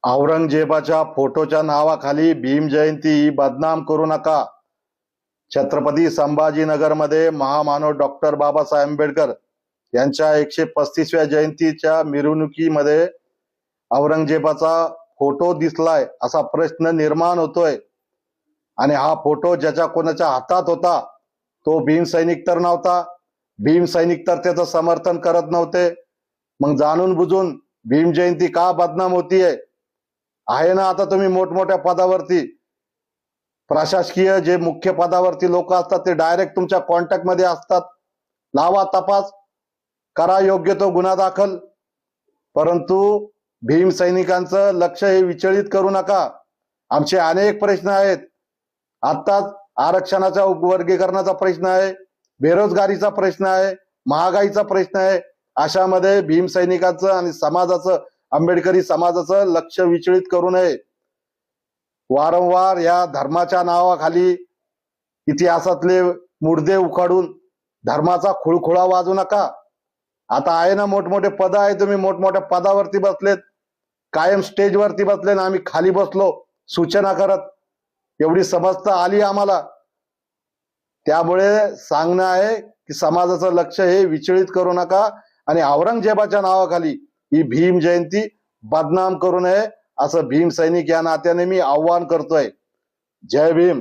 औरंगजेबाच्या फोटोच्या नावाखाली भीम जयंती बदनाम करू नका. छत्रपती संभाजीनगरमध्ये महामानव डॉक्टर बाबासाहेब आंबेडकर यांच्या 135व्या जयंतीच्या मिरवणुकीमध्ये औरंगजेबाचा फोटो दिसलाय असा प्रश्न निर्माण होतोय. आणि हा फोटो ज्याच्या कोणाच्या हातात होता तो भीम सैनिक तर नव्हता. भीम सैनिक तर त्याचं समर्थन करत नव्हते. मग जाणून बुजून भीम जयंती का बदनाम होतीये? आहे ना आता तुम्ही मोठमोठ्या पदावरती, प्रशासकीय जे मुख्य पदावरती लोक असतात ते डायरेक्ट तुमच्या कॉन्टॅक्ट मध्ये असतात. लावा तपास, करा योग्य तो गुन्हा दाखल, परंतु भीम सैनिकांचं लक्ष हे विचलित करू नका. आमचे अनेक प्रश्न आहेत. आत्ताच आरक्षणाच्या वर्गीकरणाचा प्रश्न आहे, बेरोजगारीचा प्रश्न आहे, महागाईचा प्रश्न आहे. अशामध्ये भीम सैनिकांचं आणि समाजाचं, आंबेडकरी समाजाचं लक्ष विचलित करू नये. वारंवार या धर्माच्या नावाखाली इतिहासातले मुर्दे उखाडून धर्माचा खुळखुळा वाजू नका. आता आहे ना मोठमोठे पद आहे, तुम्ही मोठमोठ्या पदावरती बसलेत, कायम स्टेजवरती बसले ना आम्ही खाली बसलो सूचना करत. एवढी समजता आली आम्हाला. त्यामुळे सांगणं आहे की समाजाचं लक्ष हे विचलित करू नका आणि औरंगजेबाच्या नावाखाली ही भीम जयंती बदनाम करू नये असं भीम सैनिक या नात्याने मी आव्हान करतोय. जय भीम.